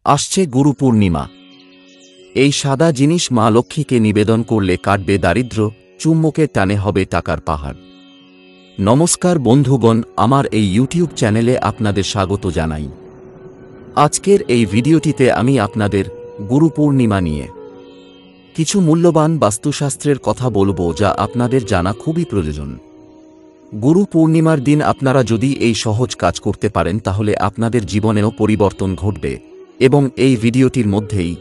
আসছে গুরু পূর্ণিমা। এই সাদা জিনিস মা লক্ষ্মীকে নিবেদন করলে কাটবে দারিদ্র্য, চুম্বকের টানে হবে টাকার পাহাড়। নমস্কার বন্ধুগণ, আমার এই ইউটিউব চ্যানেলে আপনাদের স্বাগত জানাই। আজকের এই ভিডিওটিতে আমি আপনাদের গুরু পূর্ণিমা নিয়ে কিছু মূল্যবান বাস্তুশাস্ত্রের কথা বলবো, যা আপনাদের জানা খুবই প্রয়োজন। গুরু পূর্ণিমার দিন আপনারা যদি এই সহজ কাজ করতে পারেন, তাহলে আপনাদের জীবনেও পরিবর্তন ঘটবে। এবং এই ভিডিওটির মধ্যেই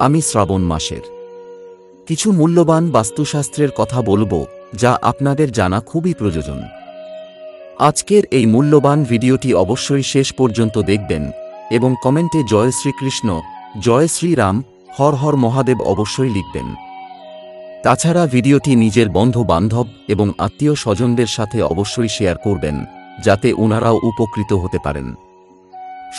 আমি শ্রাবণ মাসের কিছু মূল্যবান বাস্তুশাস্ত্রের কথা বলবো, যা আপনাদের জানা খুবই প্রয়োজন। আজকের এই মূল্যবান ভিডিওটি অবশ্যই শেষ পর্যন্ত দেখবেন এবং কমেন্টে জয় শ্রীকৃষ্ণ, জয় শ্রীরাম, হর হর মহাদেব অবশ্যই লিখবেন। তাছাড়া ভিডিওটি নিজের বন্ধু বান্ধব এবং আত্মীয় স্বজনদের সাথে অবশ্যই শেয়ার করবেন, যাতে ওনারাও উপকৃত হতে পারেন।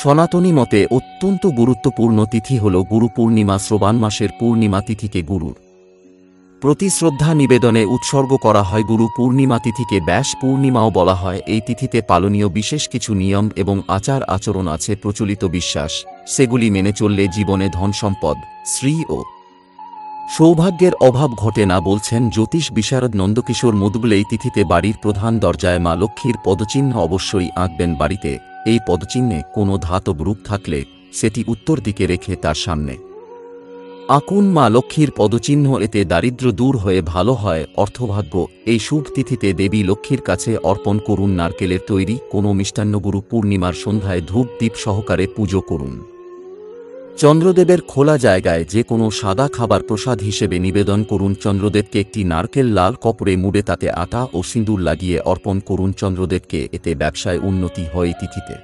সনাতনী মতে অত্যন্ত গুরুত্বপূর্ণ তিথি হল গুরু পূর্ণিমা। শ্রাবণ মাসের পূর্ণিমা তিথিকে গুরুর প্রতি শ্রদ্ধা নিবেদনে উৎসর্গ করা হয়। গুরু পূর্ণিমা তিথিকে ব্যাস পূর্ণিমাও বলা হয়। এই তিথিতে পালনীয় বিশেষ কিছু নিয়ম এবং আচার আচরণ আছে। প্রচলিত বিশ্বাস, সেগুলি মেনে চললে জীবনে ধন সম্পদ, শ্রী ও সৌভাগ্যের অভাব ঘটে না, বলছেন জ্যোতিষ বিশারদ নন্দকিশোর মুদগল। এই তিথিতে বাড়ির প্রধান দরজায় মা লক্ষ্মীর পদচিহ্ন অবশ্যই আঁকবেন। বাড়িতে এই পদচিহ্নে কোনো ধাতব রূপ থাকলে সেটি উত্তর দিকে রেখে তার সামনে আঁকুন মা লক্ষ্মীর পদচিহ্ন। এতে দারিদ্র্য দূর হয়ে ভালো হয় অর্থভাগ্য। এই শুভ তিথিতে দেবী লক্ষ্মীর কাছে অর্পণ করুন নারকেলের তৈরি কোনো মিষ্টান্ন। গুরু পূর্ণিমার সন্ধ্যায় ধূপ দ্বীপ সহকারে পুজো করুন। চন্দ্রদেবের খোলা জায়গায় যে কোনো সাদা খাবার প্রসাদ হিসেবে নিবেদন করুন। চন্দ্রদেবকে একটি নারকেল লাল কপড়ে মুড়ে তাতে আটা ও সিঁদুর লাগিয়ে অর্পণ করুন চন্দ্রদেবকে। এতে ব্যবসায় উন্নতি হয়। তিথিতে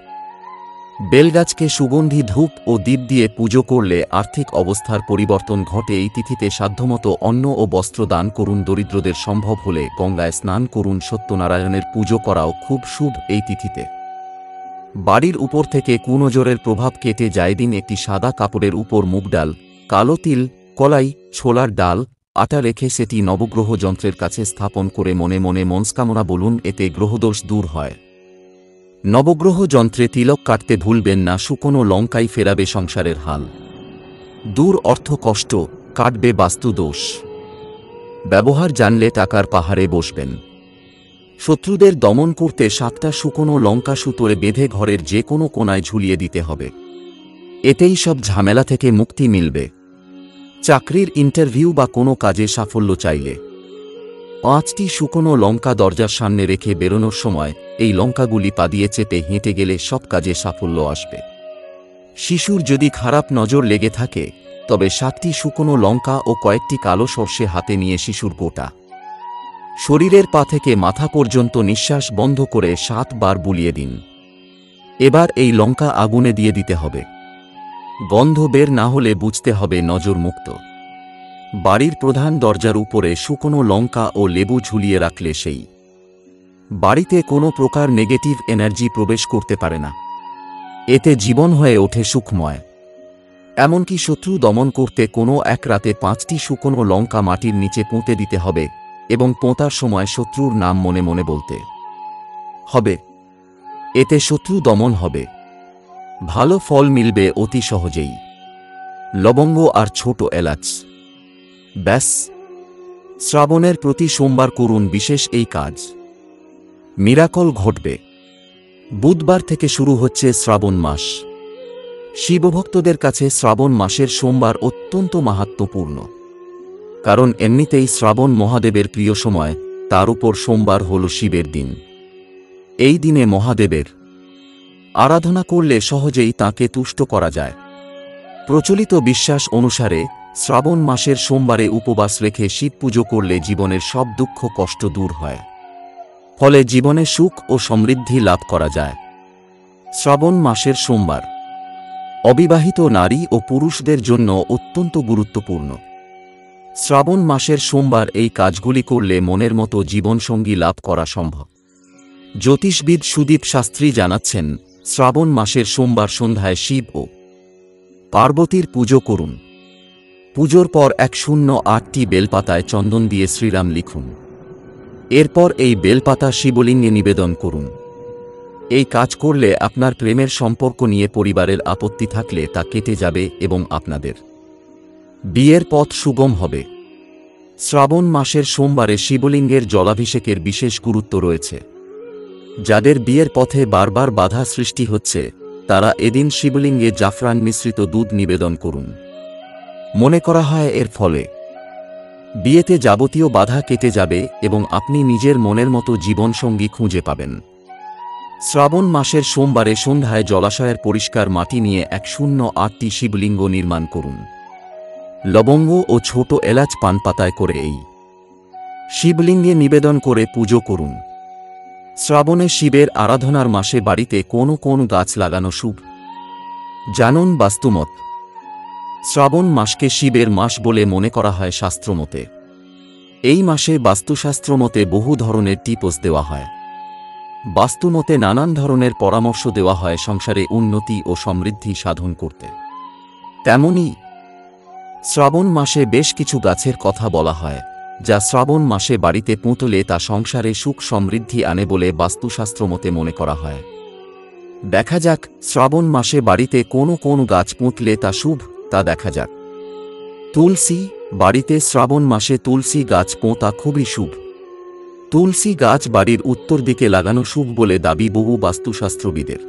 বেলগাছকে সুগন্ধি ধূপ ও দীপ দিয়ে পুজো করলে আর্থিক অবস্থার পরিবর্তন ঘটে। এই তিথিতে সাধ্যমতো অন্ন ও বস্ত্র দান করুন। দরিদ্রদের সম্ভব হলে গঙ্গায় স্নান করুন। সত্যনারায়ণের পুজো করাও খুব শুভ। এই তিথিতে বাড়ির উপর থেকে কুনজরের প্রভাব কেটে যায়। দিন একটি সাদা কাপড়ের উপর মুগ ডাল, কালো তিল, কলাই, ছোলার ডাল, আটা রেখে সেটি নবগ্রহ যন্ত্রের কাছে স্থাপন করে মনে মনে মনস্কামনা বলুন। এতে গ্রহদোষ দূর হয়। নবগ্রহ যন্ত্রে তিলক কাটতে ভুলবেন না। শুকনো লঙ্কাই ফেরাবে সংসারের হাল দূর, অর্থ কষ্ট কাটবে, বাস্তু দোষ ব্যবহার জানলে টাকার পাহাড়ে বসবেন। শত্রুদের দমন করতে 7টা শুকনো লঙ্কা সুতোয় বেঁধে ঘরের যে কোনো কোণায় ঝুলিয়ে দিতে হবে। এতেই সব ঝামেলা থেকে মুক্তি মিলবে। চাকরির ইন্টারভিউ বা কোনো কাজে সাফল্য চাইলে 5টি শুকনো লঙ্কা দরজার সামনে রেখে বেরোনোর সময় এই লঙ্কাগুলি পা দিয়ে চেপে হেঁটে গেলে সব কাজে সাফল্য আসবে। শিশুর যদি খারাপ নজর লেগে থাকে, তবে 7টি শুকনো লঙ্কা ও কয়েকটি কালো সর্ষে হাতে নিয়ে শিশুর গোটা শরীরের পা থেকে মাথা পর্যন্ত নিঃশ্বাস বন্ধ করে 7 বার বুলিয়ে দিন। এবার এই লঙ্কা আগুনে দিয়ে দিতে হবে। গন্ধ বের না হলে বুঝতে হবে নজর মুক্ত। বাড়ির প্রধান দরজার উপরে শুকনো লঙ্কা ও লেবু ঝুলিয়ে রাখলে সেই বাড়িতে কোনো প্রকার নেগেটিভ এনার্জি প্রবেশ করতে পারে না। এতে জীবন হয়ে ওঠে সুখময়। এমনকি শত্রু দমন করতে কোনো এক রাতে 5টি শুকনো লঙ্কা মাটির নিচে পুঁতে দিতে হবে এবং পোঁতার সময় শত্রুর নাম মনে মনে বলতে হবে। এতে শত্রু দমন হবে, ভালো ফল মিলবে অতি সহজেই। লবঙ্গ আর ছোট এলাচ, ব্যাস। শ্রাবণের প্রতি সোমবার করুন বিশেষ এই কাজ, মিরাকল ঘটবে। বুধবার থেকে শুরু হচ্ছে শ্রাবণ মাস। শিবভক্তদের কাছে শ্রাবণ মাসের সোমবার অত্যন্ত মাহাত্ম্যপূর্ণ, কারণ এমনিতেই শ্রাবণ মহাদেবের প্রিয় সময়, তার উপর সোমবার হল শিবের দিন। এই দিনে মহাদেবের আরাধনা করলে সহজেই তাঁকে তুষ্ট করা যায়। প্রচলিত বিশ্বাস অনুসারে শ্রাবণ মাসের সোমবারে উপবাস রেখে শিব পুজো করলে জীবনের সব দুঃখ কষ্ট দূর হয়, ফলে জীবনে সুখ ও সমৃদ্ধি লাভ করা যায়। শ্রাবণ মাসের সোমবার অবিবাহিত নারী ও পুরুষদের জন্য অত্যন্ত গুরুত্বপূর্ণ। শ্রাবণ মাসের সোমবার এই কাজগুলি করলে মনের মতো জীবনসঙ্গী লাভ করা সম্ভব। জ্যোতিষবিদ সুদীপ শাস্ত্রী জানাচ্ছেন, শ্রাবণ মাসের সোমবার সন্ধ্যায় শিব ও পার্বতীর পুজো করুন। পুজোর পর 108টি বেলপাতায় চন্দন দিয়ে শ্রীরাম লিখুন। এরপর এই বেলপাতা শিবলিঙ্গে নিবেদন করুন। এই কাজ করলে আপনার প্রেমের সম্পর্ক নিয়ে পরিবারের আপত্তি থাকলে তা কেটে যাবে এবং আপনাদের বিয়ের পথ সুগম হবে। শ্রাবণ মাসের সোমবারে শিবলিঙ্গের জলাভিষেকের বিশেষ গুরুত্ব রয়েছে। যাদের বিয়ের পথে বারবার বাধা সৃষ্টি হচ্ছে তারা এদিন শিবলিঙ্গে জাফরান মিশ্রিত দুধ নিবেদন করুন। মনে করা হয় এর ফলে বিয়েতে যাবতীয় বাধা কেটে যাবে এবং আপনি নিজের মনের মতো জীবনসঙ্গী খুঁজে পাবেন। শ্রাবণ মাসের সোমবারে সন্ধ্যায় জলাশয়ের পরিষ্কার মাটি নিয়ে 108টি শিবলিঙ্গ নির্মাণ করুন। লবঙ্গ ও ছোট এলাচ পানপাতায় করে এই শিবলিঙ্গে নিবেদন করে পুজো করুন। শ্রাবণে শিবের আরাধনার মাসে বাড়িতে কোন কোন গাছ লাগানো শুভ জানুন বাস্তুমত। শ্রাবণ মাসকে শিবের মাস বলে মনে করা হয় শাস্ত্রমতে। এই মাসে বাস্তুশাস্ত্রমতে বহু ধরনের টিপস দেওয়া হয়। বাস্তুমতে নানান ধরনের পরামর্শ দেওয়া হয় সংসারে উন্নতি ও সমৃদ্ধি সাধন করতে। তেমনি শ্রাবণ মাসে বেশ কিছু গাছের কথা বলা হয় যা শ্রাবণ মাসে বাড়িতে পুঁতলে তা সংসারে সুখ সমৃদ্ধি আনে বলে বাস্তুশাস্ত্রমতে মনে করা হয়। দেখা যাক শ্রাবণ মাসে বাড়িতে কোন কোন গাছ পুঁতলে তা শুভ তা দেখা যাক। তুলসী। বাড়িতে শ্রাবণ মাসে তুলসী গাছ পোঁতা খুবই শুভ। তুলসী গাছ বাড়ির উত্তর দিকে লাগানো শুভ বলে দাবি বহু বাস্তুশাস্ত্রবিদের।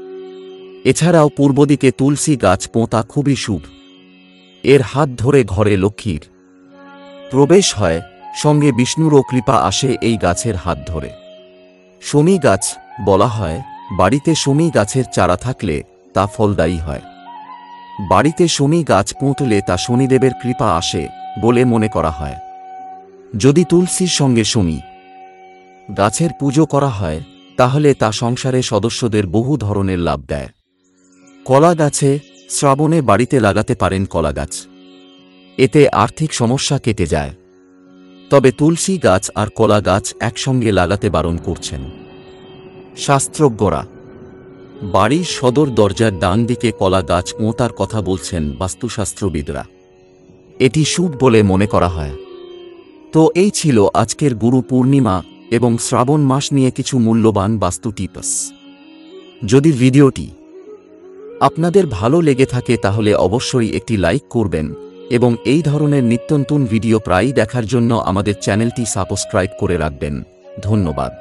এছাড়াও পূর্ব দিকে তুলসী গাছ পোঁতা খুবই শুভ। এর হাত ধরে ঘরে লক্ষ্মীর প্রবেশ হয়, সঙ্গে বিষ্ণুরও কৃপা আসে এই গাছের হাত ধরে। শমী গাছ। বলা হয় বাড়িতে শমী গাছের চারা থাকলে তা ফলদায়ী হয়। বাড়িতে শমী গাছ পুঁতলে তা শনিদেবের কৃপা আসে বলে মনে করা হয়। যদি তুলসীর সঙ্গে শমী গাছের পুজো করা হয় তাহলে তা সংসারে সদস্যদের বহু ধরনের লাভ দেয়। কলা গাছে। শ্রাবণে বাড়িতে লাগাতে পারেন কলা গাছ। এতে আর্থিক সমস্যা কেটে যায়। তবে তুলসী গাছ আর কলা গাছ একসঙ্গে লাগাতে বারণ করছেন শাস্ত্রজ্ঞরা। বাড়ির সদর দরজার ডান দিকে কলা গাছ পোঁতার কথা বলছেন বাস্তুশাস্ত্রবিদরা। এটি শুভ বলে মনে করা হয়। তো এই ছিল আজকের গুরু পূর্ণিমা এবং শ্রাবণ মাস নিয়ে কিছু মূল্যবান বাস্তু টিপস। যদি ভিডিওটি আপনাদের ভালো লেগে থাকে তাহলে অবশ্যই একটি লাইক করবেন এবং এই ধরনের নিত্যনতুন ভিডিও প্রায়ই দেখার জন্য আমাদের চ্যানেলটি সাবস্ক্রাইব করে রাখবেন। ধন্যবাদ।